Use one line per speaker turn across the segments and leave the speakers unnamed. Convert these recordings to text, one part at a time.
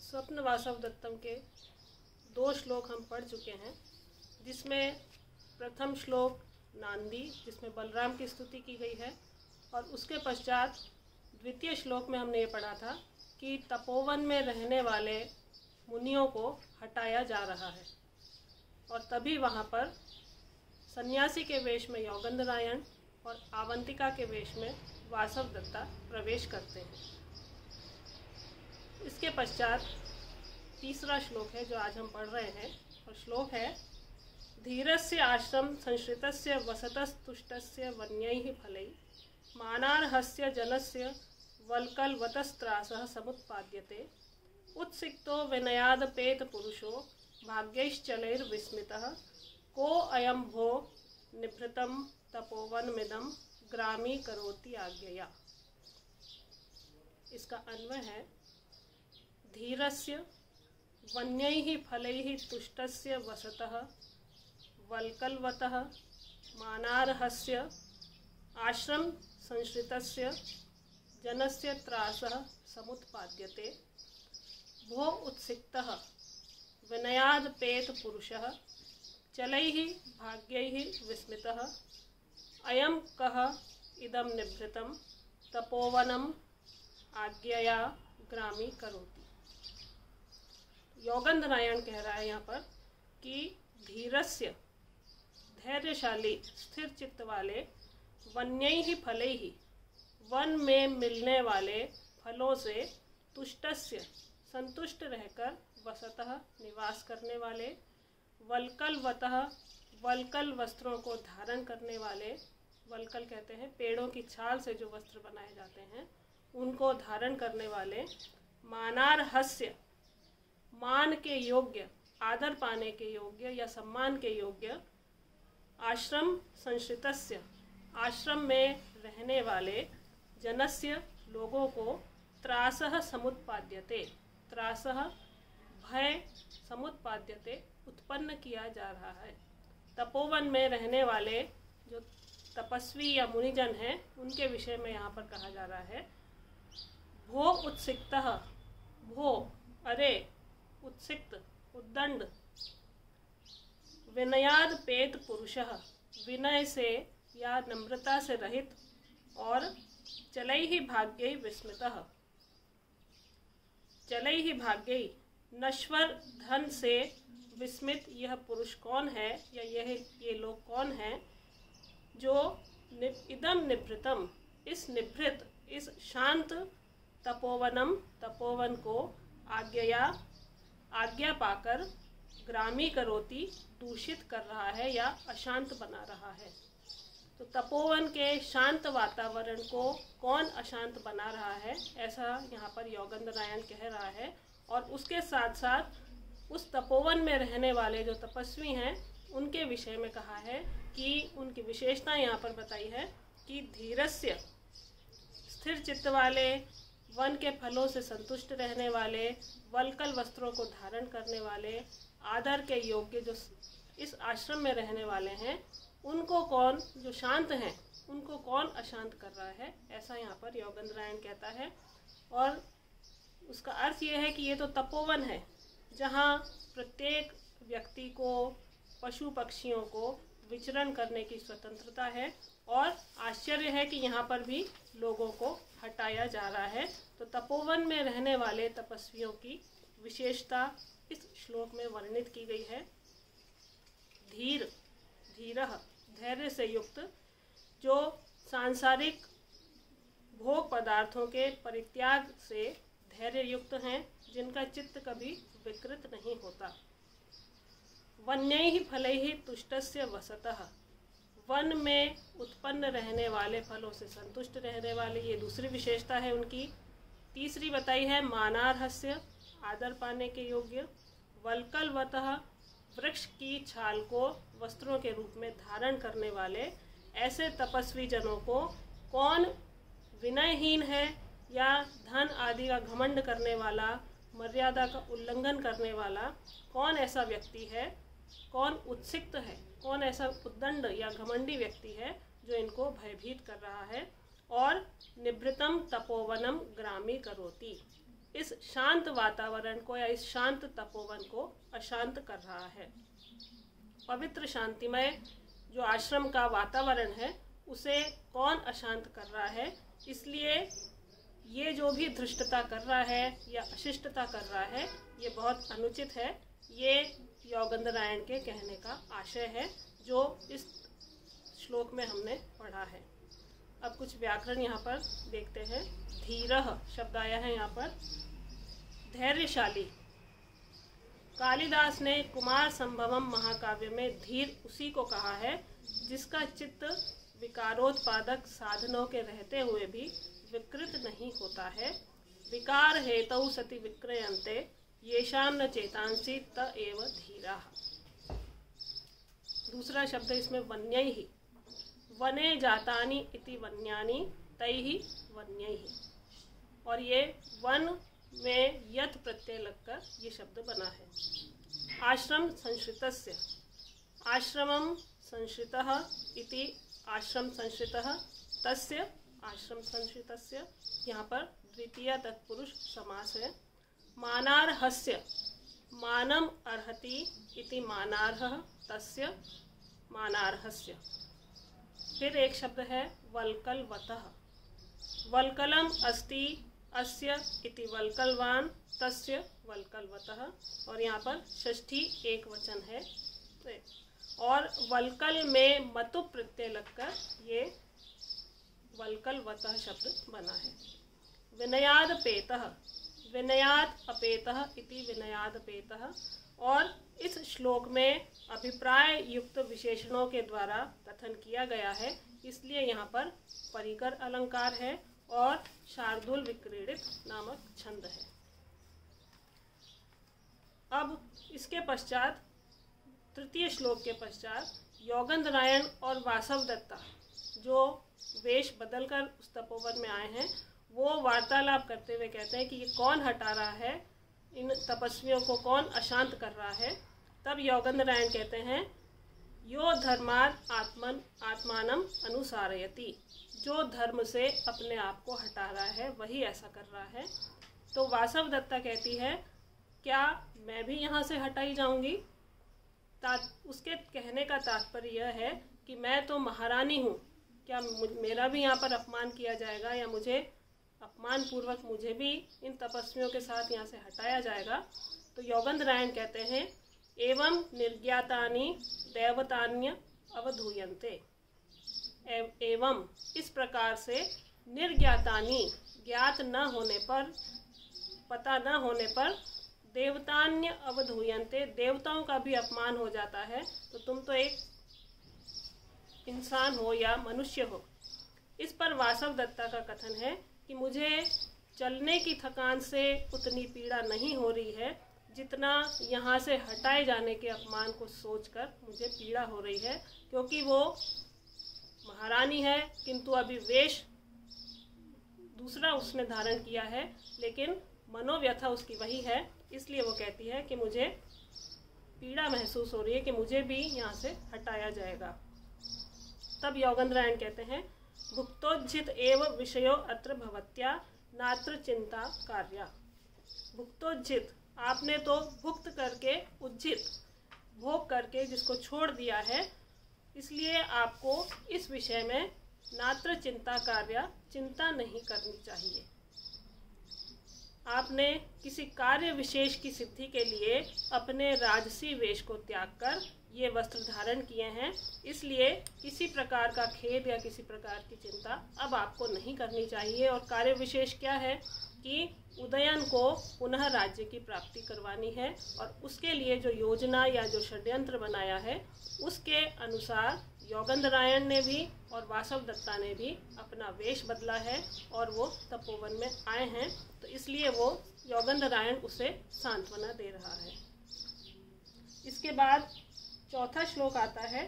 स्वप्न वासव दत्तम के 2 श्लोक हम पढ़ चुके हैं, जिसमें प्रथम श्लोक नांदी जिसमें बलराम की स्तुति की गई है, और उसके पश्चात द्वितीय श्लोक में हमने ये पढ़ा था कि तपोवन में रहने वाले मुनियों को हटाया जा रहा है, और तभी वहाँ पर सन्यासी के वेश में योगेंद्रनारायण और अवंतिका के वेश में वासव दत्ता प्रवेश करते हैं। इसके पश्चात तीसरा श्लोक है जो आज हम पढ़ रहे हैं, और श्लोक है धीरस्य आश्रम संश्रितस्य वसतस्तुष्टस्य वन्यैः फलैः मानार्हस्य जनस्य वल्कलवतस्त्रासः समुत्पाद्यते उत्सिक्तो विनयादपेत पुरुषो भाग्यैश्चलैर्विस्मितः को अयं भो निभृतं तपोवनमिदं ग्रामी करोति आज्ञया। इसका अन्वय है धीरस्य वन्यैः फलैः तुष्टस्य वसतः वल्कलवतः मानार्हस्य आश्रम संश्रितस्य जनस्य त्रासः समुत्पाद्यते भो उत्सिक्तः विनयादपेत पुरुषः चलैः भाग्यैः विस्मितः अयं कः इदं निभृतं तपोवनम आज्ञया ग्रामी करोति। योगेंद्रनारायण कह रहा है यहाँ पर कि धीरस्य धैर्यशाली स्थिर चित्त वाले वन्यैः फलैः वन में मिलने वाले फलों से तुष्टस्य संतुष्ट रहकर वसतः निवास करने वाले वल्कलवतः वल्कल वस्त्रों को धारण करने वाले, वल्कल कहते हैं पेड़ों की छाल से जो वस्त्र बनाए जाते हैं उनको धारण करने वाले, मानार्हस्य मान के योग्य आदर पाने के योग्य या सम्मान के योग्य, आश्रम संश्रितस्य आश्रम में रहने वाले, जनस्य लोगों को, त्रासः समुत्पाद्यते त्रासः भय समुत्पाद्यते उत्पन्न किया जा रहा है। तपोवन में रहने वाले जो तपस्वी या मुनिजन हैं उनके विषय में यहाँ पर कहा जा रहा है भो उत्सिक्तः, भो अरे, उत्सिक्त उद्दंड, विनयाद पेत पुरुषः विनय से या नम्रता से रहित, और चलैः भाग्यैः विस्मितः चलैः भाग्यैः नश्वर धन से विस्मित यह पुरुष कौन है या ये लोग कौन हैं जो इदम निभृतम इस निभृत इस शांत तपोवनम तपोवन को आज्ञा पाकर ग्रामी करोति दूषित कर रहा है या अशांत बना रहा है। तो तपोवन के शांत वातावरण को कौन अशांत बना रहा है, ऐसा यहाँ पर योगेंद्रनारायण कह रहा है। और उसके साथ साथ उस तपोवन में रहने वाले जो तपस्वी हैं उनके विषय में कहा है कि उनकी विशेषता यहाँ पर बताई है कि धीरस्य स्थिर चित्त वाले, वन के फलों से संतुष्ट रहने वाले, वल्कल वस्त्रों को धारण करने वाले, आदर के योग्य जो इस आश्रम में रहने वाले हैं उनको कौन, जो शांत हैं उनको कौन अशांत कर रहा है, ऐसा यहाँ पर योगेंद्रनारायण कहता है। और उसका अर्थ ये है कि ये तो तपोवन है जहाँ प्रत्येक व्यक्ति को, पशु पक्षियों को विचरण करने की स्वतंत्रता है, और आश्चर्य है कि यहाँ पर भी लोगों को हटाया जा रहा है। तो तपोवन में रहने वाले तपस्वियों की विशेषता इस श्लोक में वर्णित की गई है। धीरः धैर्य से युक्त, जो सांसारिक भोग पदार्थों के परित्याग से धैर्य युक्त हैं, जिनका चित्त कभी विकृत नहीं होता। वन्यैः फलैः तुष्टस्य वसतः वन में उत्पन्न रहने वाले फलों से संतुष्ट रहने वाले, ये दूसरी विशेषता है उनकी। तीसरी बताई है मानार्हस्य आदर पाने के योग्य, वल्कलवतः वृक्ष की छाल को वस्त्रों के रूप में धारण करने वाले। ऐसे तपस्वी जनों को कौन विनयहीन है या धन आदि का घमंड करने वाला, मर्यादा का उल्लंघन करने वाला, कौन ऐसा व्यक्ति है, कौन उत्सिक्त है, कौन ऐसा उद्दंड या घमंडी व्यक्ति है जो इनको भयभीत कर रहा है। और निभृतम तपोवनम ग्रामी करोति, इस शांत वातावरण को या इस शांत तपोवन को अशांत कर रहा है। पवित्र शांतिमय जो आश्रम का वातावरण है उसे कौन अशांत कर रहा है, इसलिए ये जो भी धृष्टता कर रहा है या अशिष्टता कर रहा है ये बहुत अनुचित है। ये योगेंद्रायण के कहने का आशय है जो इस श्लोक में हमने पढ़ा है। अब कुछ व्याकरण यहाँ पर देखते हैं। धीरः शब्द आया है यहाँ पर, धैर्यशाली। कालिदास ने कुमार संभवम महाकाव्य में धीर उसी को कहा है जिसका चित्त विकारोत्पादक साधनों के रहते हुए भी विकृत नहीं होता है। विकार हेतौ सति विक्रयन्ते येषां न चेतांसि त एव धीराः। दूसरा शब्द इसमें वन्यैः, वने जातानि इति वन्यानि तैहि वन्यैः, और ये वन में यत् प्रत्यय लगकर ये शब्द बना है। आश्रम संश्रितस्य, आश्रमं संश्रितः इति आश्रम संश्रितः, तस्य आश्रम संश्रितस्य, यहाँ पर द्वितीय तत्पुरुष समास है। मानार्हस्य, मानम अर्हति इति मानार्हः, तस्य मानार्हस्य। फिर एक शब्द है वल्कलवतः, वल्कलम अस्ति अस्य इति वल्कलवान, तस्य वल्कलवतः, और यहाँ पर षष्ठी एक वचन है और वल्कल में मतु प्रत्यय लगकर ये वल्कलवतः शब्द बना है। विनयाद पेतः, विनयाद अपेतः इति विनयाद पेतः, और इस श्लोक में अभिप्राय युक्त विशेषणों के द्वारा कथन किया गया है, इसलिए यहाँ पर परिकर अलंकार है और शार्दूल विक्रीडित नामक छंद है। अब इसके पश्चात तृतीय श्लोक के पश्चात योगेंद्रायण और वासवदत्ता जो वेश बदलकर उस तपोवन में आए हैं वो वार्तालाप करते हुए कहते हैं कि ये कौन हटा रहा है, इन तपस्वियों को कौन अशांत कर रहा है। तब योगेंद्रायण कहते हैं यो धर्मात् आत्मानम अनुसारयति, जो धर्म से अपने आप को हटा रहा है वही ऐसा कर रहा है। तो वासवदत्ता कहती है क्या मैं भी यहाँ से हटाई जाऊंगी? उसके कहने का तात्पर्य यह है कि मैं तो महारानी हूँ, क्या मेरा भी यहाँ पर अपमान किया जाएगा या मुझे अपमान पूर्वक मुझे भी इन तपस्वियों के साथ यहाँ से हटाया जाएगा? तो योगेंद्रायण कहते हैं एवं निर्ज्ञातानि दैवतान्य अवधूयन्ते, एवं इस प्रकार से निर्ज्ञातानि ज्ञात न होने पर, पता न होने पर, देवतान्य अवधूयन्ते देवताओं का भी अपमान हो जाता है। तो तुम तो एक इंसान हो या मनुष्य हो। इस पर वासवदत्ता का कथन है कि मुझे चलने की थकान से उतनी पीड़ा नहीं हो रही है जितना यहाँ से हटाए जाने के अपमान को सोचकर मुझे पीड़ा हो रही है, क्योंकि वो महारानी है किंतु अभी वेश दूसरा उसने धारण किया है, लेकिन मनोव्यथा उसकी वही है। इसलिए वो कहती है कि मुझे पीड़ा महसूस हो रही है कि मुझे भी यहाँ से हटाया जाएगा। तब योगेंद्रायण कहते हैं भुक्तोज्जित एव विषयो अत्र भवत्या नात्र चिंता कार्या। भुक्तोज्जित, आपने तो भुक्त करके उज्जित, भोग करके जिसको छोड़ दिया है, इसलिए आपको इस विषय में नात्र चिंता कार्या, चिंता नहीं करनी चाहिए। आपने किसी कार्य विशेष की सिद्धि के लिए अपने राजसी वेश को त्याग कर ये वस्त्र धारण किए हैं, इसलिए किसी प्रकार का खेद या किसी प्रकार की चिंता अब आपको नहीं करनी चाहिए। और कार्य विशेष क्या है कि उदयन को पुनः राज्य की प्राप्ति करवानी है, और उसके लिए जो योजना या जो षड्यंत्र बनाया है उसके अनुसार योगेंद्रायण ने भी और वासवदत्ता ने भी अपना वेश बदला है और वो तपोवन में आए हैं। तो इसलिए वो योगेंद्रायण उसे सांत्वना दे रहा है। इसके बाद चौथा श्लोक आता है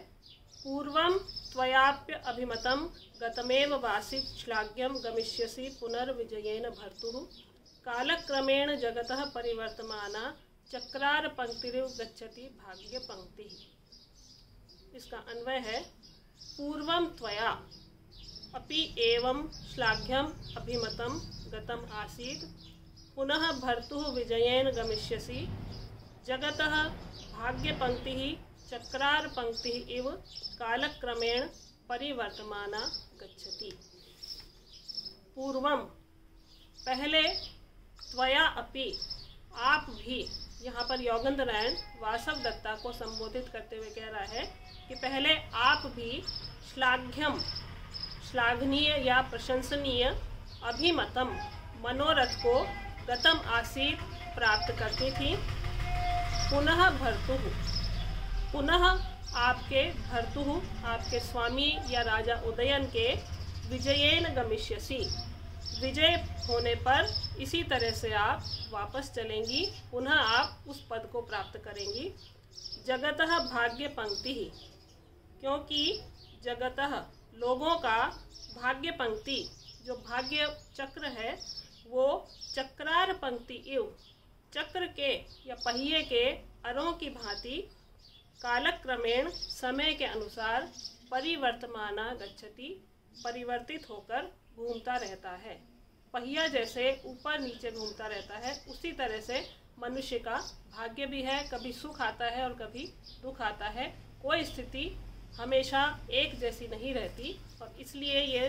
पूर्वं त्वयाप्य अभिमतं गतमेव वासि श्लाघ्यं गमिष्यसि पुनर्विजयेन भर्तुः कालक्रमेण जगतः परिवर्तमाना चक्रार पंक्तिरिव गच्छति भाग्य पंक्ति। इसका अन्वय है पूर्वं त्वया अपि एवं श्लाघ्यम अभिमतं गतम आसीत् पुनः भर्तुः विजयेन गमिष्यसि जगतः भाग्यपंक्तिः चक्रारपंक्तिः इव कालक्रमेण परिवर्तमाना गच्छति। पूर्वम पहले, त्वया अपि आप भी, यहाँ पर योगेंद्रनारायण वासवदत्ता को संबोधित करते हुए कह रहा है कि पहले आप भी श्लाघ्यम, श्लाघनीय या प्रशंसनीय, अभिमतम, मनोरथ को गतम आसीत प्राप्त करती थी। पुनः भर्तुः, पुनः आपके भर्तुः, आपके स्वामी या राजा उदयन के विजयेन गमिष्यसि, विजय होने पर इसी तरह से आप वापस चलेंगी, पुनः आप उस पद को प्राप्त करेंगी। जगतः भाग्य पंक्ति, क्योंकि जगतः लोगों का भाग्य पंक्ति, जो भाग्य चक्र है वो चक्रार पंक्ति इव, चक्र के या पहिए के अरों की भांति कालक्रमेण समय के अनुसार परिवर्तमाना गच्छति, परिवर्तित होकर घूमता रहता है। पहिया जैसे ऊपर नीचे घूमता रहता है, उसी तरह से मनुष्य का भाग्य भी है, कभी सुख आता है और कभी दुख आता है। कोई स्थिति हमेशा एक जैसी नहीं रहती, और इसलिए ये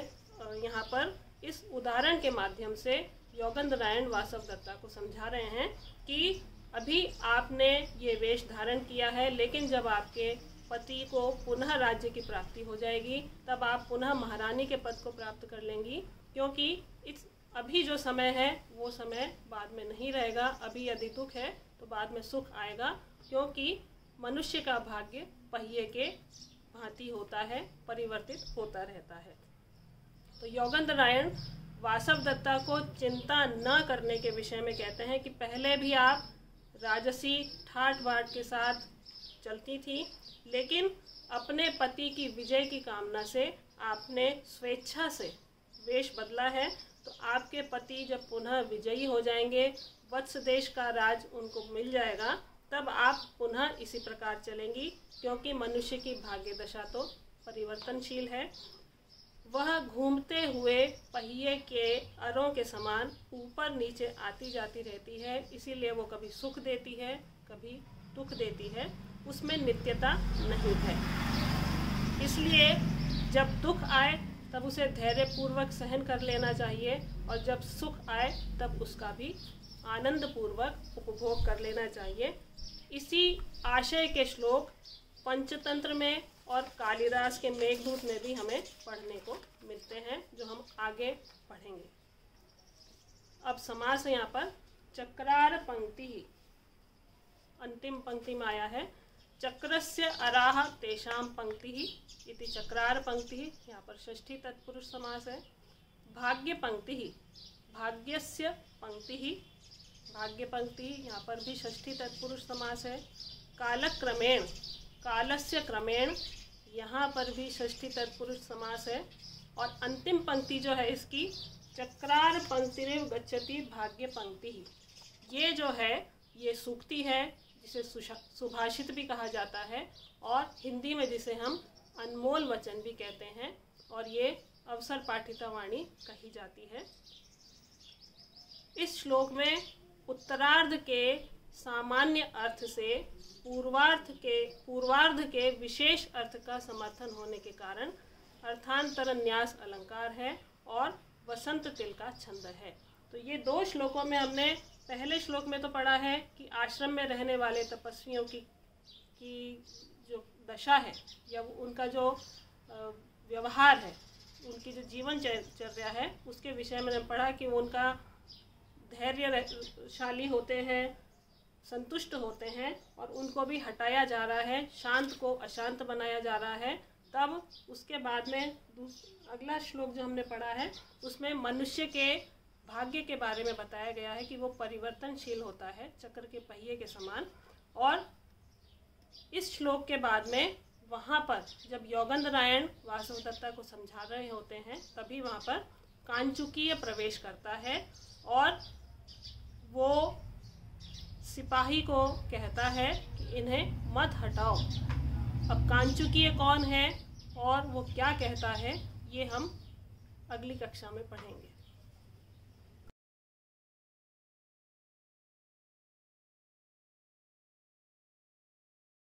यहाँ पर इस उदाहरण के माध्यम से योगेंद्रनारायण वासवदत्ता को समझा रहे हैं कि अभी आपने ये वेश धारण किया है, लेकिन जब आपके पति को पुनः राज्य की प्राप्ति हो जाएगी तब आप पुनः महारानी के पद को प्राप्त कर लेंगी, क्योंकि इस अभी जो समय है वो समय बाद में नहीं रहेगा। अभी यदि दुख है तो बाद में सुख आएगा, क्योंकि मनुष्य का भाग्य पहिए के भांति होता है, परिवर्तित होता रहता है। तो योगेंद्रनारायण वासवदत्ता को चिंता न करने के विषय में कहते हैं कि पहले भी आप राजसी ठाट बाट के साथ चलती थी, लेकिन अपने पति की विजय की कामना से आपने स्वेच्छा से वेश बदला है। तो आपके पति जब पुनः विजयी हो जाएंगे, वत्स देश का राज उनको मिल जाएगा, तब आप पुनः इसी प्रकार चलेंगी, क्योंकि मनुष्य की भाग्य दशा तो परिवर्तनशील है। वह घूमते हुए पहिए के अरों के समान ऊपर नीचे आती जाती रहती है, इसीलिए वो कभी सुख देती है कभी दुख देती है, उसमें नित्यता नहीं है। इसलिए जब दुख आए तब उसे धैर्यपूर्वक सहन कर लेना चाहिए, और जब सुख आए तब उसका भी आनंद पूर्वक उपभोग कर लेना चाहिए। इसी आशय के श्लोक पंचतंत्र में और कालिदास के मेघदूत में भी हमें पढ़ने को मिलते हैं, जो हम आगे पढ़ेंगे। अब समास यहाँ पर चक्रार पंक्ति ही अंतिम पंक्ति में आया है। चक्रस्य अराह तेषां पंक्ति ही इति चक्रार पंक्ति ही, यहाँ पर षष्ठी तत्पुरुष समास है। भाग्य पंक्ति ही, भाग्यस्य पंक्ति ही, भाग्य पंक्ति यहाँ पर भी षष्ठी तत्पुरुष समास है। कालक्रमेण, कालस्य क्रमेण, यहाँ पर भी षष्ठी तत्पुरुष समास है। और अंतिम पंक्ति जो है इसकी चक्रार पंक्तिरेव गच्छति भाग्य पंक्ति ही, ये जो है ये सूक्ति है, जिसे सुभाषित भी कहा जाता है, और हिंदी में जिसे हम अनमोल वचन भी कहते हैं, और ये अवसर पाठिता वाणी कही जाती है। इस श्लोक में उत्तरार्ध के सामान्य अर्थ से पूर्वार्ध के विशेष अर्थ का समर्थन होने के कारण अर्थांतर न्यास अलंकार है और वसंत तिल का छंद है। तो ये दो श्लोकों में हमने पहले श्लोक में तो पढ़ा है कि आश्रम में रहने वाले तपस्वियों की जो दशा है या उनका जो व्यवहार है, उनकी जो जीवनचर्या है, उसके विषय में पढ़ा कि उनका धैर्यशाली होते हैं, संतुष्ट होते हैं, और उनको भी हटाया जा रहा है, शांत को अशांत बनाया जा रहा है। तब उसके बाद में अगला श्लोक जो हमने पढ़ा है उसमें मनुष्य के भाग्य के बारे में बताया गया है कि वो परिवर्तनशील होता है चक्र के पहिए के समान। और इस श्लोक के बाद में वहाँ पर जब योगेंद्रनारायण वासवदत्ता को समझा रहे होते हैं, तभी वहाँ पर कांचुकीय प्रवेश करता है और वो सिपाही को कहता है कि इन्हें मत हटाओ। अब कांचुकीय कौन है और वो क्या कहता है, ये हम अगली कक्षा में पढ़ेंगे।